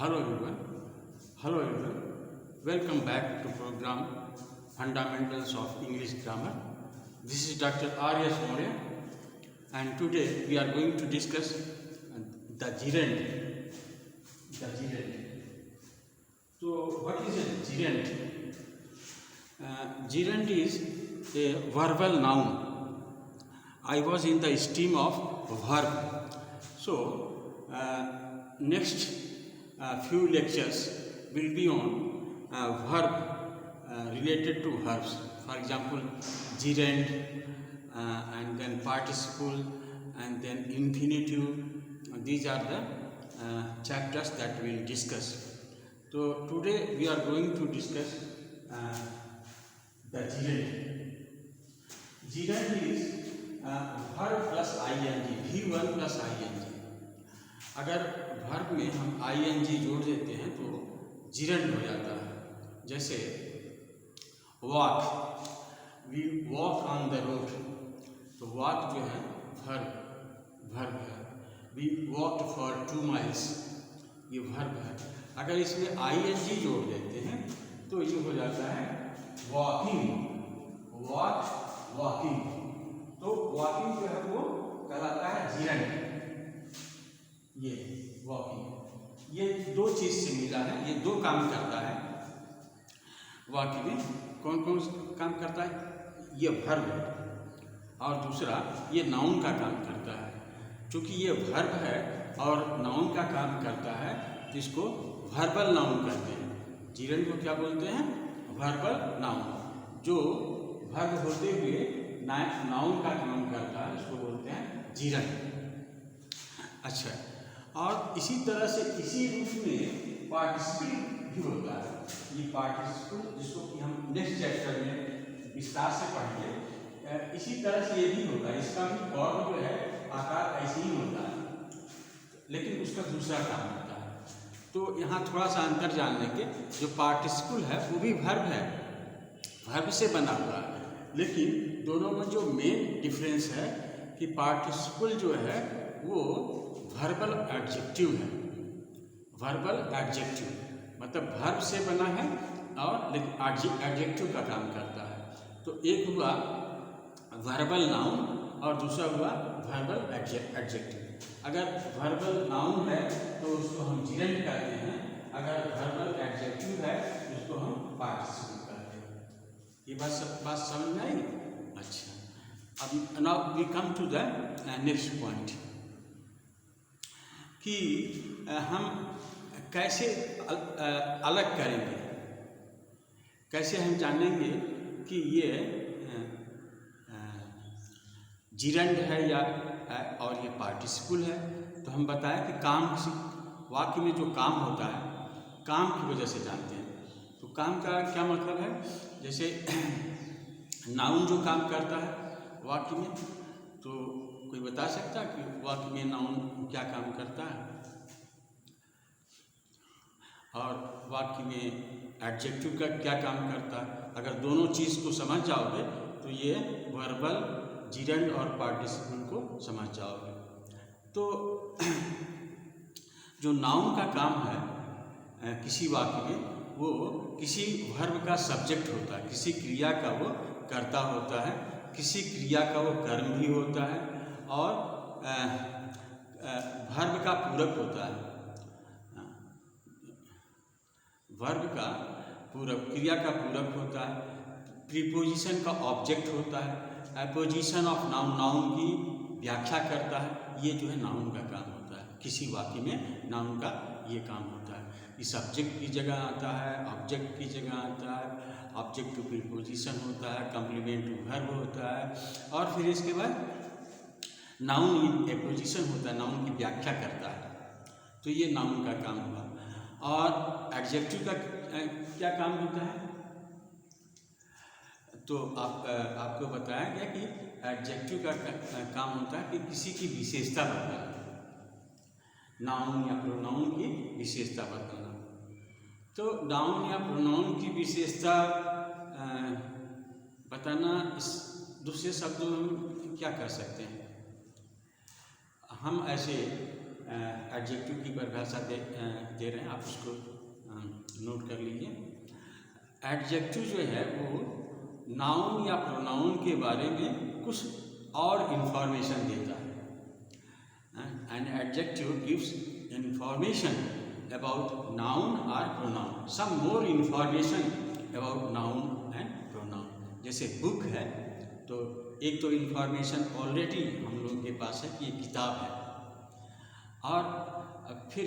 Hello everyone. Hello everyone. Welcome back to program Fundamentals of English Grammar. This is Dr. R.S. Moria, and today we are going to discuss the gerund. The gerund. So, what is a gerund? Gerund is a verbal noun. I was in the stream of verb. So, next few lectures will be on verb related to verbs. For example, gerund and then participle and then infinitive. These are the chapters that we will discuss. So today we are going to discuss the gerund. Gerund is verb plus ing, V1 plus ing. अगर verb में हम ing जोड़ देते हैं तो gerund हो जाता है। जैसे walk, we walk on the road, तो walk जो है वर्ब है। we walked for 2 miles, ये वर्ब है। अगर इसमें ing जोड़ देते हैं तो ये हो जाता है walking, walking, तो walking जो है वो कहलाता है gerund। ये वॉकिंग, ये दो चीज़ से मिला है, ये दो काम करता है। वॉकिंग में कौन कौन काम करता है? ये वर्ब है और दूसरा ये नाउन का काम करता है। क्योंकि ये वर्ब है और नाउन का काम करता है तो इसको वर्बल नाउन कहते हैं। gerund को क्या बोलते हैं? Verbal noun. जो वर्ब होते हुए नाउन का काम करता है उसको बोलते हैं gerund। अच्छा, और इसी तरह से इसी रूप में पार्टिसिपल भी होता है। ये पार्टिसिपल जिसको कि हम नेक्स्ट चैप्टर में विस्तार से पढ़ेंगे, इसी तरह से ये भी होता है। इसका भी फॉर्म जो है आकार ऐसे ही होता है, लेकिन उसका दूसरा काम होता है। तो यहाँ थोड़ा सा अंतर जान लेंगे। जो पार्टिसिपल है वो भी वर्ब है, वर्ब से बना हुआ है, लेकिन दोनों में जो मेन डिफरेंस है कि पार्टिसिपल जो है वो वर्बल एडजेक्टिव है। वर्बल एडजेक्टिव मतलब वर्ब से बना है और लेकिन एडजेक्टिव का काम करता है। तो एक हुआ वर्बल नाउन और दूसरा हुआ वर्बल एडजेक्टिव। अगर वर्बल नाउन है तो उसको हम gerund कहते हैं, अगर वर्बल एडजेक्टिव है तो उसको हम पार्टिसिपल कहते हैं। ये बात समझ में आई? अच्छा, अब now we come to the next point कि हम कैसे अलग करेंगे, कैसे हम जानेंगे कि ये gerund है या और ये पार्टिसिपल है। तो हम बताएं कि काम किसी वाक्य में जो काम होता है, काम की वजह से जानते हैं। तो काम का क्या मतलब है? जैसे नाउन जो काम करता है वाक्य में, तो कोई बता सकता है कि वाक्य में नाउन क्या काम करता है? और वाक्य में एडजेक्टिव का क्या काम करता है? अगर दोनों चीज़ को समझ जाओगे तो ये वर्बल, gerund और पार्टिसिपल को समझ जाओगे। तो जो नाउन का काम है किसी वाक्य में, वो किसी वर्ब का सब्जेक्ट होता है, किसी क्रिया का वो कर्ता होता है, किसी क्रिया का वो कर्म भी होता है और वर्ब का पूरक होता है। वर्ब का पूरक, क्रिया का पूरक होता है, प्रीपोजिशन का ऑब्जेक्ट होता है, एपोजिशन ऑफ नाउन, नाउन की व्याख्या करता है। ये जो है नाउन का काम होता है। किसी वाक्य में नाउन का ये काम होता है। ये सब्जेक्ट की जगह आता है, ऑब्जेक्ट की जगह आता है, ऑब्जेक्ट टू प्रीपोजिशन होता है, कम्प्लीमेंट टू वर्ब होता है, और फिर इसके बाद नाउन एपोजिशन होता है, नाउन की व्याख्या करता है। तो ये नाउन का काम हुआ। और एडजेक्टिव का क्या काम होता है? तो आपको बताया गया कि एडजेक्टिव का काम होता है कि किसी की विशेषता बताना, नाउन या प्रोनाउन की विशेषता बताना। तो नाउन या प्रोनाउन की विशेषता बताना, इस दूसरे शब्दों में क्या कर सकते हैं? हम ऐसे एडजेक्टिव की परिभाषा दे रहे हैं, आप उसको नोट कर लीजिए। एडजेक्टिव जो है वो नाउन या प्रोनाउन के बारे में कुछ और इंफॉर्मेशन देता है। An adjective gives information about noun और pronoun, some more information about noun and pronoun. जैसे बुक है तो एक तो इंफॉर्मेशन ऑलरेडी हम लोगों के पास है कि ये किताब है, और फिर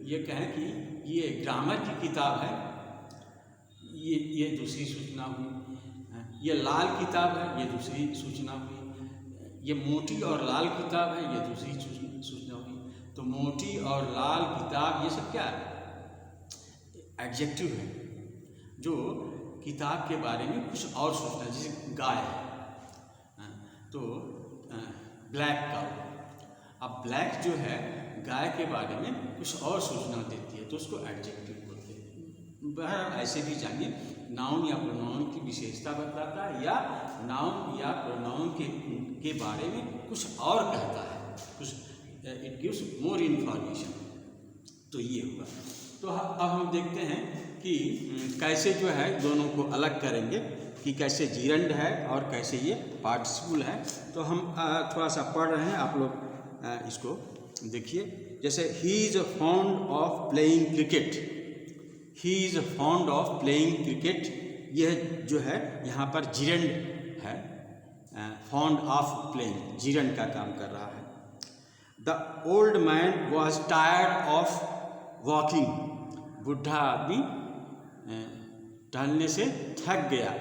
ये कहें कि ये ग्रामर की किताब है, ये दूसरी सूचना हुई। ये लाल किताब है, ये दूसरी सूचना हुई। ये मोटी और लाल किताब है, ये दूसरी सूचना हुई। तो मोटी और लाल किताब ये सब क्या है? एडजेक्टिव है जो किताब के बारे में कुछ और सूचना, जैसे गाय है तो ब्लैक काउ। अब ब्लैक जो है गाय के बारे में कुछ और सूचना देती है तो उसको एडजेक्टिव बोलते हैं। बहरहाल ऐसे भी जानिए, नाउन या प्रोनाउन की विशेषता बताता है या नाउन या प्रोनाउन के बारे में कुछ और कहता है, कुछ इट गिव्स मोर इन्फॉर्मेशन। तो ये हुआ। तो अब हम देखते हैं कि कैसे जो है दोनों को अलग करेंगे, कि कैसे जीरंड है और कैसे ये पार्टिसिपल है। तो हम थोड़ा सा पढ़ रहे हैं, आप लोग इसको देखिए। जैसे he is fond of playing cricket, he is fond of playing cricket, यह जो है यहाँ पर जीरंड है। फॉन्ड ऑफ प्लेइंग जीरंड का काम कर रहा है। The old man was tired of walking, बुढ़ा आदमी टहलने से थक गया।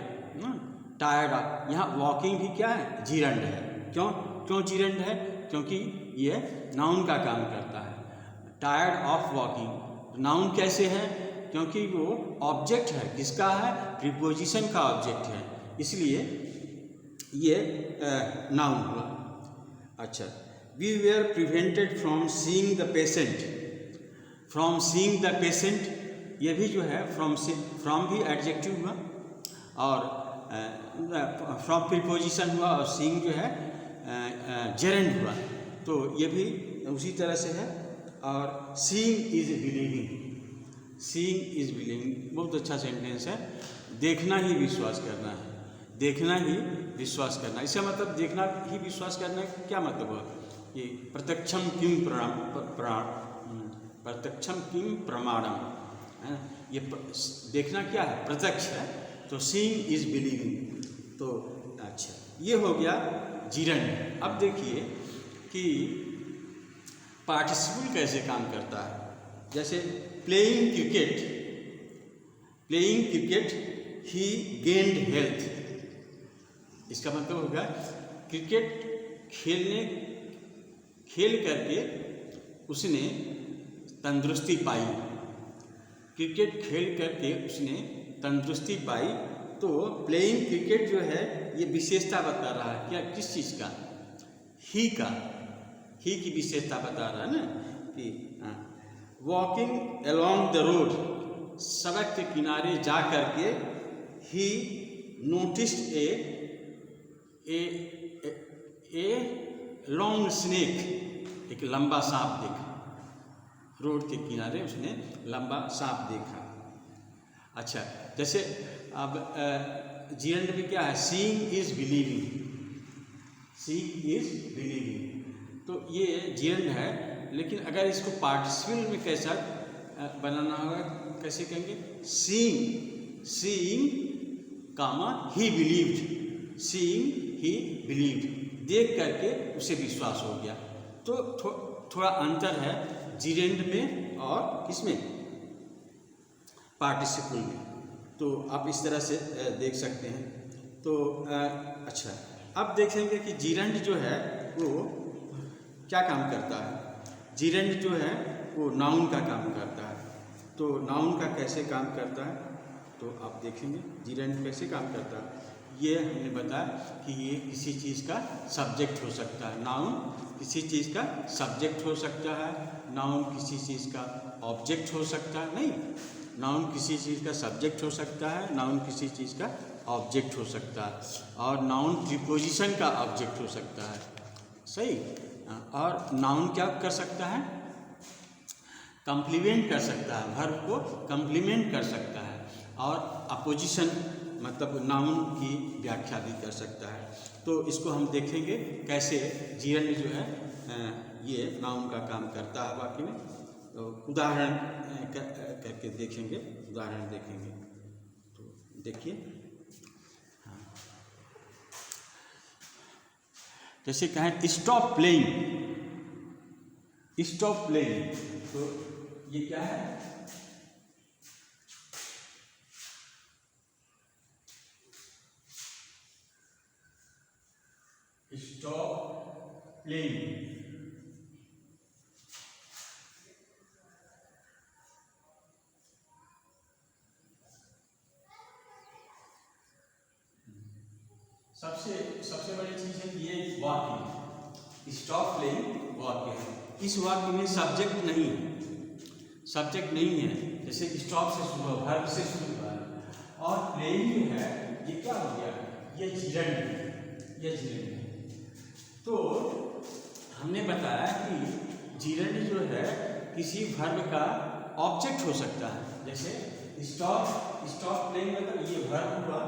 टायर्ड, यहाँ वॉकिंग भी क्या है? जीरंड है। क्यों जीरंड है? क्योंकि ये नाउन का काम करता है। टायर्ड ऑफ वॉकिंग नाउन कैसे है? क्योंकि वो ऑब्जेक्ट है। किसका है? प्रीपोजिशन का ऑब्जेक्ट है, इसलिए ये नाउन हुआ। अच्छा, we were prevented from seeing the patient, from seeing the patient, ये भी जो है फ्रॉम भी एडजेक्टिव हुआ और फ्रॉम प्रीपोजिशन हुआ, और सीइंग जो है जेरेंड हुआ। तो ये भी उसी तरह से है। और seeing is believing, seeing is believing बहुत अच्छा सेंटेंस है। देखना ही विश्वास करना है, देखना ही विश्वास करना। इसका मतलब देखना ही विश्वास करना क्या मतलब हुआ? ये प्रत्यक्षम किम प्रत्यक्षम किम प्रमाणम है। ये देखना क्या है? प्रत्यक्ष है। तो सीइंग इज बिलीविंग। तो अच्छा, ये हो गया जीरंड। अब देखिए कि पार्टिसिपल कैसे काम करता है। जैसे प्लेइंग क्रिकेट, प्लेइंग क्रिकेट ही गेन्ड हेल्थ, इसका मतलब होगा क्रिकेट खेल करके उसने तंदुरुस्ती पाई। क्रिकेट खेल करके उसने तंदुरुस्ती पाई। तो प्लेइंग क्रिकेट जो है ये विशेषता बता रहा है क्या? किस चीज़ का? ही का, ही की विशेषता बता रहा है ना कि वॉकिंग अलोंग द रोड, सड़क के किनारे जा करके ही नोटिस्ड ए लॉन्ग स्नेक, एक लंबा सांप देखा। रोड के किनारे उसने लंबा सांप देखा। अच्छा, जैसे अब जीरंड में क्या है? Seeing is believing, seeing is believing. तो ये जीरंड है, लेकिन अगर इसको पार्टिसिपल में कैसा बनाना होगा, कैसे कहेंगे? Seeing comma he believed, seeing he believed, देख करके उसे विश्वास हो गया। तो थोड़ा अंतर है जीरेंड में और किसमें? पार्टिसिपल में। तो आप इस तरह से देख सकते हैं। तो अच्छा, अब देखेंगे कि जीरेंड जो है वो क्या काम करता है। जीरेंड जो है वो नाउन का काम करता है। तो नाउन का कैसे काम करता है तो आप देखेंगे जीरेंड कैसे काम करता है। ये हमने बताया कि ये किसी चीज़ का सब्जेक्ट हो सकता है। नाउन किसी चीज़ का सब्जेक्ट हो सकता है, नाउन किसी चीज़ का ऑब्जेक्ट हो सकता है। नहीं, नाउन किसी चीज़ का सब्जेक्ट हो सकता है, नाउन किसी चीज़ का ऑब्जेक्ट हो सकता है, और नाउन प्रीपोजिशन का ऑब्जेक्ट हो सकता है। सही। और नाउन क्या कर सकता है? कम्प्लीमेंट कर सकता है, वर्ब को कम्प्लीमेंट कर सकता है, और अपोजिशन मतलब नाउन की व्याख्या भी कर सकता है। तो इसको हम देखेंगे कैसे जीरंड जो है ये नाउन का काम करता है वाक्य में। तो उदाहरण करके देखेंगे, उदाहरण देखेंगे। तो देखिए, हाँ, जैसे कहें स्टॉप प्लेइंग, स्टॉप प्लेइंग, तो ये क्या है? Stop playing. सबसे बड़ी चीज है ये वाक्य, स्टॉप प्लेइंग वाक्य है। इस वाक्य में सब्जेक्ट नहीं है, सब्जेक्ट नहीं है। जैसे स्टॉप से शुरू हुआ, वर्ब से शुरू हुआ, और प्लेइंग जो है ये क्या हो गया? ये जीरंड है, ये जीरंड है। तो हमने बताया कि जीरंड जो है किसी वर्ब का ऑब्जेक्ट हो सकता है। जैसे स्टॉप प्लेइंग मतलब ये वर्ब हुआ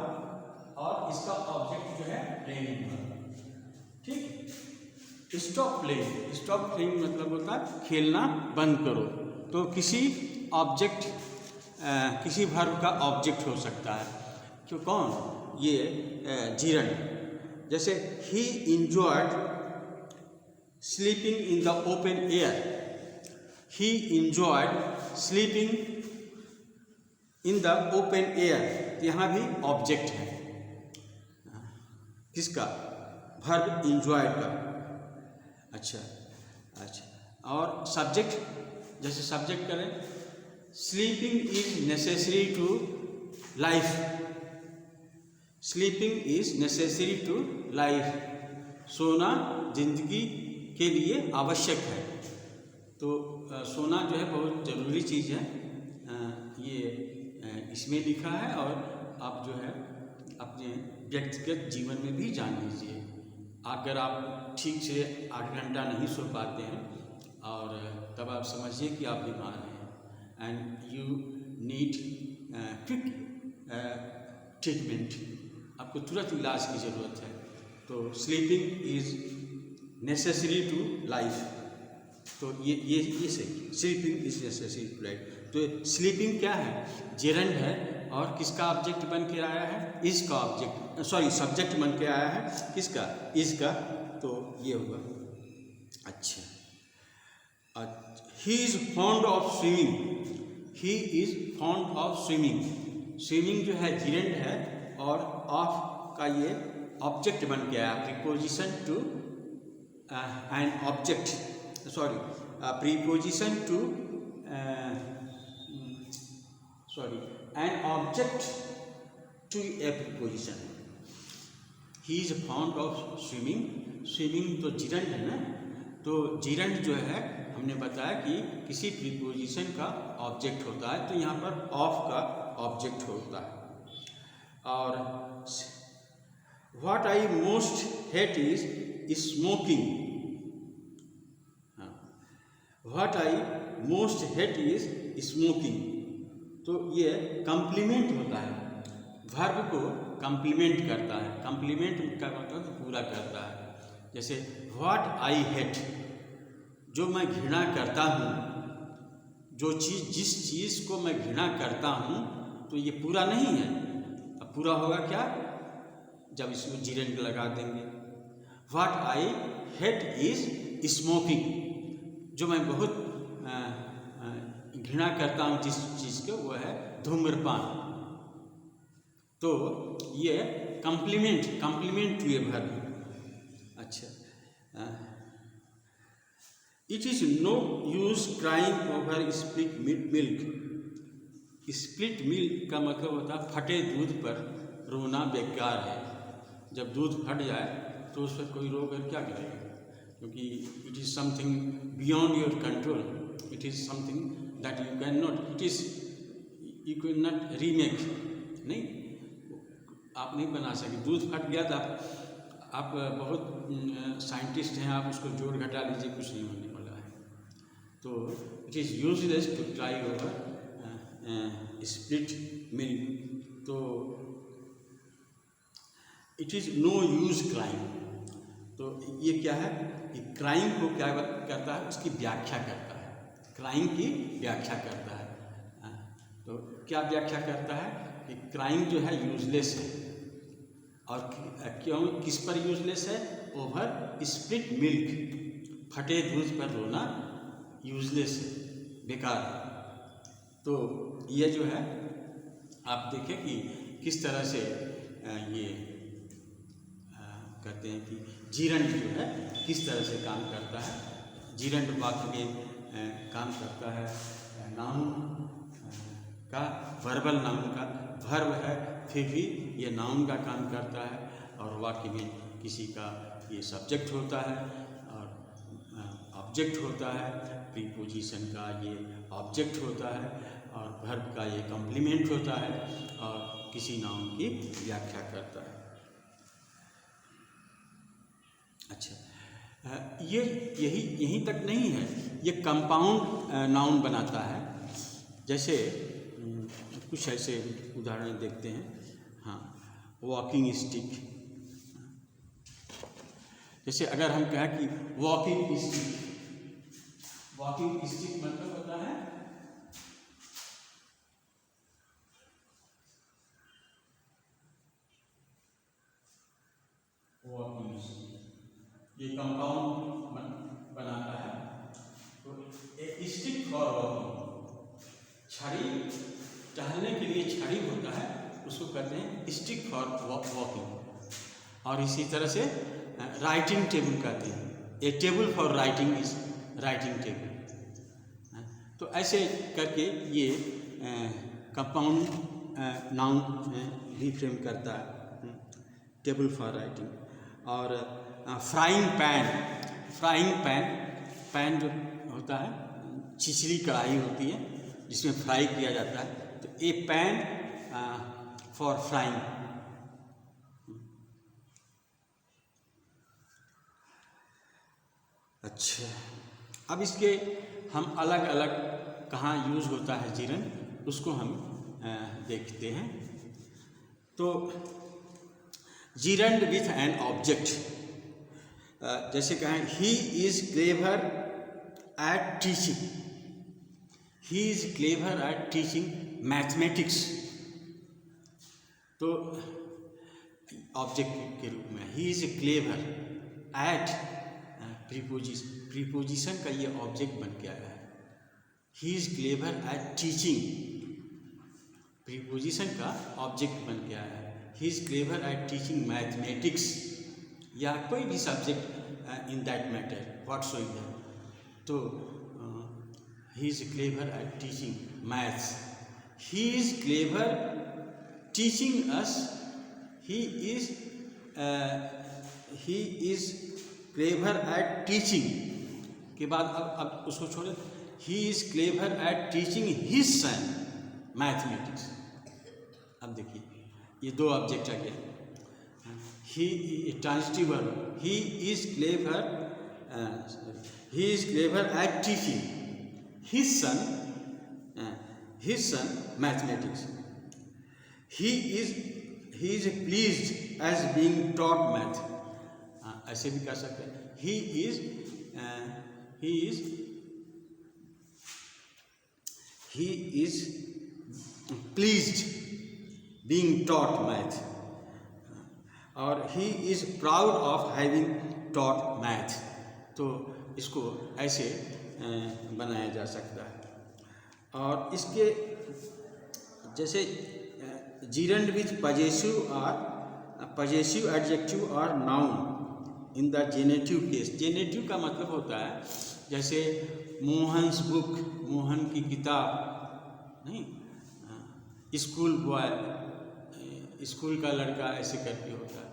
और इसका ऑब्जेक्ट जो है प्लेइंग हुआ, ठीक। स्टॉप प्लेइंग मतलब होता है खेलना बंद करो। तो किसी ऑब्जेक्ट, किसी वर्ब का ऑब्जेक्ट हो सकता है। तो कौन? ये जीरंड। जैसे ही enjoyed sleeping in the open air, he enjoyed sleeping in the open air. यहाँ भी ऑब्जेक्ट है, किसका? वर्ब इंजॉयड का। अच्छा, और सब्जेक्ट, जैसे सब्जेक्ट करें, sleeping is necessary to life, sleeping is necessary to life, सोना जिंदगी के लिए आवश्यक है। तो सोना जो है बहुत ज़रूरी चीज़ है, ये इसमें लिखा है, और आप जो है अपने व्यक्तिगत जीवन में भी जान लीजिए। अगर आप ठीक से 8 घंटा नहीं सो पाते हैं, और तब आप समझिए कि आप बीमार हैं, and you need quick treatment, आपको तुरंत इलाज की ज़रूरत है। तो sleeping is necessary to life, तो ये सही, sleeping is necessary to life. तो स्लीपिंग क्या है? जेरंड है, और किसका ऑब्जेक्ट बन के आया है? इज का ऑब्जेक्ट, सॉरी सब्जेक्ट बन के आया है, किसका? इज का। तो ये हुआ। अच्छा, he is fond of swimming, he is fond of swimming. Swimming जो है जीरंड है, और ऑफ का ये ऑब्जेक्ट बन के आया, preposition to an object, sorry preposition to an object to a preposition. He is fond of swimming. Swimming तो जीरंड है ना, तो जीरंड जो है हमने बताया कि किसी प्रीपोजिशन का ऑब्जेक्ट होता है, तो यहाँ पर ऑफ का ऑब्जेक्ट होता है। और what I most hate is smoking, what I most hate is smoking. तो ये कम्प्लीमेंट होता है, वर्ब को कम्प्लीमेंट करता है। कम्प्लीमेंट का मतलब पूरा करता है। जैसे व्हाट आई हेट, जो मैं घृणा करता हूँ, जो चीज़, जिस चीज़ को मैं घृणा करता हूँ, तो ये पूरा नहीं है। अब पूरा होगा क्या? जब इसमें जीरंड लगा देंगे। What I hate is smoking, जो मैं बहुत घृणा करता हूँ जिस चीज़ को, वो है धूम्रपान। तो ये कम्प्लीमेंट हुए वर्ब। अच्छा, it is no use crying over split milk. Split milk का मतलब होता है फटे दूध पर रोना बेकार है। जब दूध फट जाए तो उस पर कोई रो कर क्या करेगा? क्योंकि it is something beyond your control, it is something that you can not, it is you can not remake, नहीं, आप नहीं बना सके। दूध फट गया था, आप बहुत साइंटिस्ट हैं, आप उसको जोड़ घटा लीजिए, कुछ नहीं होने वाला है। तो it is useless to try over split milk, तो it is no use crime. तो ये क्या है कि क्राइम को क्या करता है, उसकी व्याख्या करता है, क्राइम की व्याख्या करता है। तो क्या व्याख्या करता है कि क्राइम जो है यूजलेस है, और क्यों, किस पर यूजलेस है, ओवर स्प्लिट मिल्क, फटे दूध पर रोना यूजलेस है, बेकार है। तो ये जो है आप देखें कि किस तरह से ये कहते हैं कि जीरंड जो है किस तरह से काम करता है। जीरंड वाक्य में काम करता है नाउन का, वर्बल नाउन का, वर्ब है फिर भी ये नाउन का काम करता है, और वाक्य में किसी का ये सब्जेक्ट होता है और ऑब्जेक्ट होता है, प्रीपोजिशन का ये ऑब्जेक्ट होता है और वर्ब का ये कॉम्प्लीमेंट होता है और किसी नाउन की व्याख्या करता है। अच्छा, ये यहीं तक नहीं है, ये कंपाउंड नाउन बनाता है। जैसे कुछ ऐसे उदाहरण देखते हैं। हाँ, वॉकिंग स्टिक, जैसे अगर हम कहें कि वॉकिंग स्टिक, वॉकिंग स्टिक मतलब होता है वॉकिंग स्टिक, ये कंपाउंड बनाता है। तो ए स्टिक फॉर वॉकिंग, छड़ी, टहलने के लिए छड़ी होता है, उसको कहते हैं स्टिक फॉर वॉकिंग। और इसी तरह से राइटिंग टेबल कहते हैं, a table for writing is writing table. तो ऐसे करके ये कंपाउंड नाउन रिफ्रेम करता है, टेबल फॉर राइटिंग। और frying pan, frying pan, pan जो होता है, छिछली कढ़ाई होती है जिसमें फ्राई किया जाता है, तो ए पैन फॉर फ्राइंग। अच्छा, अब इसके हम अलग अलग कहाँ यूज़ होता है जीरन, उसको हम देखते हैं। तो जीरंड विथ एन ऑब्जेक्ट, जैसे कहें he is clever at teaching, he is clever at teaching mathematics. तो ऑब्जेक्ट के रूप में he is clever at, preposition का ये ऑब्जेक्ट बन के आया है। He is clever at teaching, preposition का ऑब्जेक्ट बन के आया है। He is clever at teaching mathematics, या कोई भी subject in that matter whatsoever. तो he is clever at teaching maths, he is clever teaching us, he is clever at teaching के बाद अब उसको छोड़े, he is clever at teaching his son mathematics. अब देखिए ये दो ऑब्जेक्ट आ गया, he transitive verb, he is clever at teaching his son mathematics. He is pleased as being taught math, ऐसे भी कह सकते हैं, he is pleased being taught math, और he is proud of having taught math. तो इसको ऐसे बनाया जा सकता है। और इसके जैसे जीरंड विथ पजेसिव एडजेक्टिव और noun in the generative case. Generative का मतलब होता है जैसे मोहन्स बुक, मोहन की किताब, नहीं, स्कूल बॉय, स्कूल का लड़का, ऐसे करके होता है।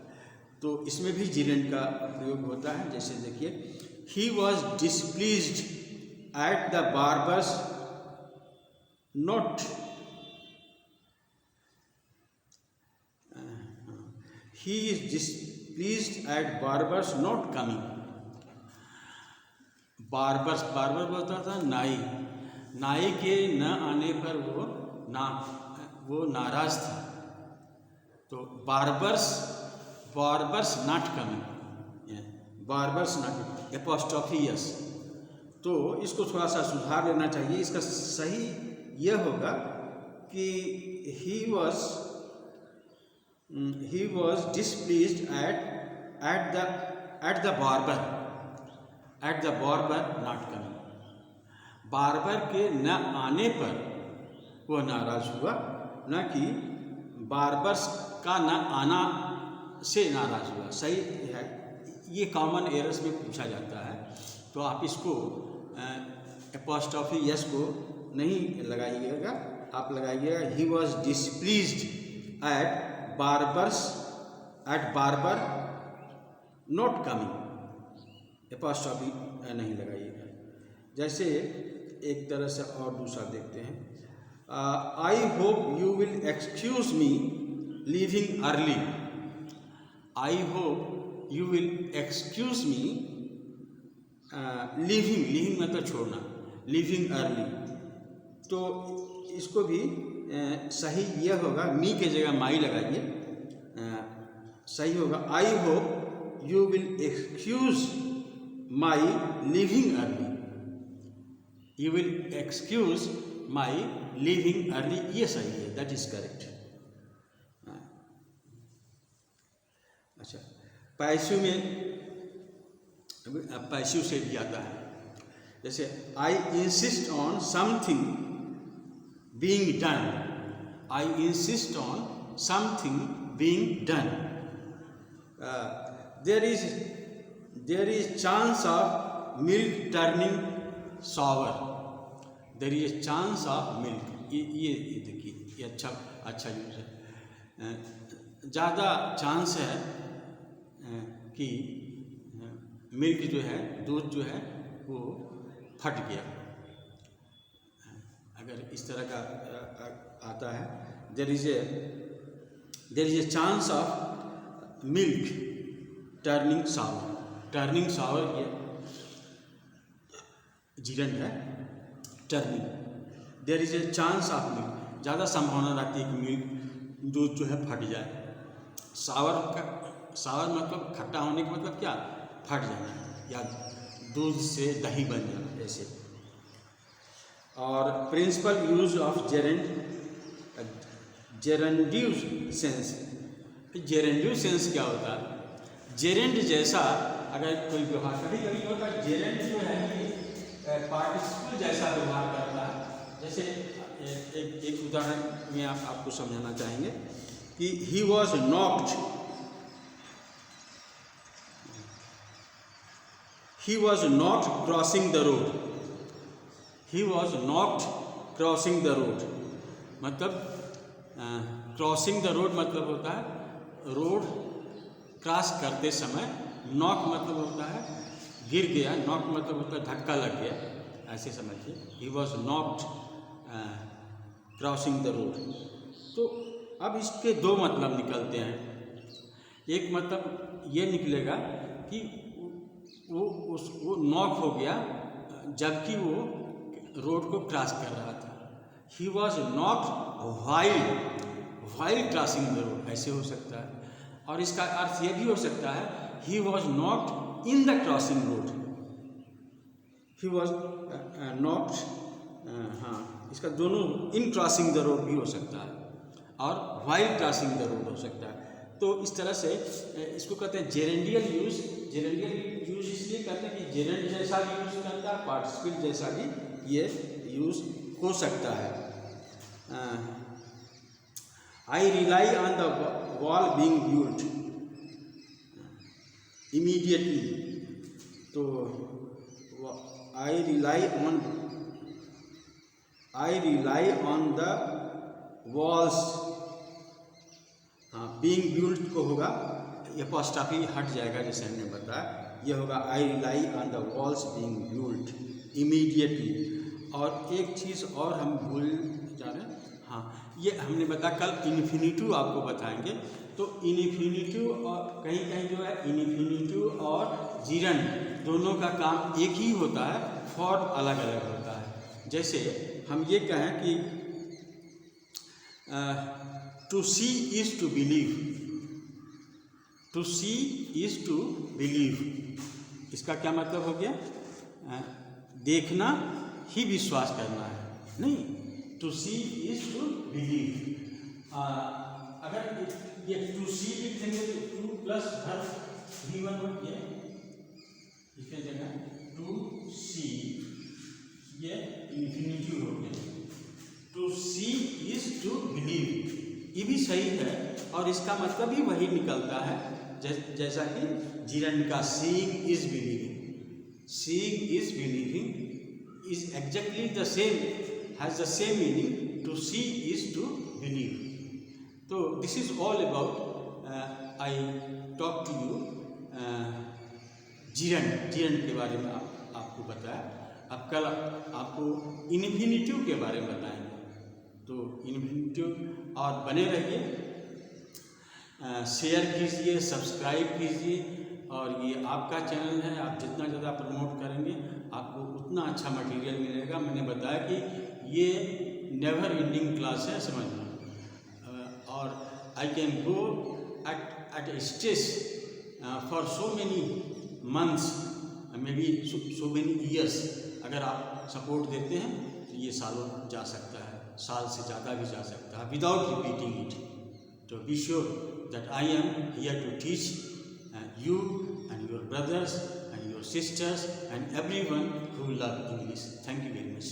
तो इसमें भी जीरंड का प्रयोग होता है। जैसे देखिए, he was displeased at the barbers not, he is displeased at barbers not coming. Barbers, barber बोलता था नाई, नाई के न आने पर वो नाराज था। तो barbers, barbers not coming, barbers not apostrophe yes. तो इसको थोड़ा सा सुधार लेना चाहिए। इसका सही यह होगा कि he was displeased at the barber not coming। Barber के न आने पर वह नाराज हुआ, न कि बारबर्स का न आना से नाराज हुआ। सही है, ये कॉमन एरर्स में पूछा जाता है। तो आप इसको एपोस्ट्रोफी यस को नहीं लगाइएगा, आप लगाइएगा he was displeased at barber not coming, apostrophe नहीं लगाइएगा। जैसे एक तरह से और दूसरा देखते हैं, आई hope you will excuse me leaving early. I hope you will excuse me leaving मतलब छोड़ना, लीविंग अर्ली। तो इसको भी सही यह होगा, मी के जगह माई लगाइए, सही होगा I hope you will excuse my leaving early, you will excuse my leaving early, ये सही है, दैट इज करेक्ट। अच्छा, पैसिव में पैसिव से भी आता है। जैसे I insist on something being done, I insist on something being done. There is chance of milk turning sour, there is chance of milk, ये देखिए, ये अच्छा यूज है। ज़्यादा चांस है कि मिल्क जो है, दूध जो है वो फट गया, अगर इस तरह का आता है। There is a chance of milk turning sour, turning sour ये जीरन है, turning. There is a chance of milk, ज़्यादा संभावना रहती है कि मिल्क दूध जो है फट जाए। सावर मतलब खट्टा होने का मतलब क्या, फट जाना या दूध से दही बन जाना ऐसे। और principal use of gerundive sense, gerundive sense क्या होता है, जेरेंड जैसा अगर कोई व्यवहार, कभी कभी होता है जेरेंड जो है पार्टिसिपल जैसा व्यवहार करता है। जैसे एक उदाहरण में आपको समझाना चाहेंगे कि he was knocked, he was not crossing the road, he was not crossing the road, मतलब क्रॉसिंग द रोड मतलब होता है रोड क्रॉस करते समय। नॉक मतलब होता है गिर गया, नॉक मतलब होता है धक्का लग गया, ऐसे समझिए। he was not crossing the road. तो अब इसके दो मतलब निकलते हैं। एक मतलब ये निकलेगा कि वो नॉक हो गया जबकि वो रोड को क्रॉस कर रहा था। He was knocked while crossing the road, ऐसे हो सकता है। और इसका अर्थ ये भी हो सकता है he was knocked in the crossing road, he was knocked, हाँ इसका दोनों इन क्रॉसिंग द रोड भी हो सकता है और वाइल क्रॉसिंग द रोड हो सकता है। तो इस तरह से इसको कहते हैं जेरेंडियल यूज। जेरेंडियल यूज इसलिए कहते हैं कि जेरेंड जैसा भी यूज करता है, पार्टिसिपल जैसा भी ये यूज हो सकता है। I rely on the wall being built immediately, तो I rely on the walls, हाँ बीइंग बिल्ट को होगा एपोस्ट्रोफी हट जाएगा, जैसे हमने बताया, ये होगा आई rely on the walls being built immediately. और एक चीज़ और हम भूल जा रहे हैं, हाँ ये हमने बताया कल इन्फिनिटिव आपको बताएंगे। तो इन्फिनिटिव और कहीं कहीं जो है इन्फिनिटिव और जीरन दोनों का काम एक ही होता है, फॉर्म अलग अलग होता है। जैसे हम ये कहें कि to see is to believe, to see is to believe, इसका क्या मतलब हो गया? देखना ही विश्वास करना है, नहीं, to see is to believe. अगर ये टू सी लिखेंगे तो टू प्लस वर्ब V1 हो गया, इसके जगह टू सी, ये इन्फिनिटिव हो गया, to see is to believe, ये भी सही है और इसका मतलब भी वही निकलता है जैसा कि जीरन का seeing is believing, seeing is believing is exactly the same, has the same meaning, to see is to believe. तो this is all about I talk to you gerund के बारे में आपको बताया। अब कल आपको इन्फिनिटिव के बारे में बताएंगे, तो इन्फिनिटिव और बने रहिए, शेयर कीजिए, सब्सक्राइब कीजिए, और ये आपका चैनल है, आप जितना ज़्यादा प्रमोट करेंगे आपको उतना अच्छा मटेरियल मिलेगा। मैंने बताया कि ये नेवर एंडिंग क्लास है, समझना, और I can go at a stage for so many months, maybe so many years। अगर आप सपोर्ट देते हैं तो ये सालों जा सकता है, साल से ज़्यादा भी जा सकता है, विदाउट रिपीटिंग इट। तो be sure that I am here to teach you and your brothers and your sisters and everyone who love English. Thank you very much.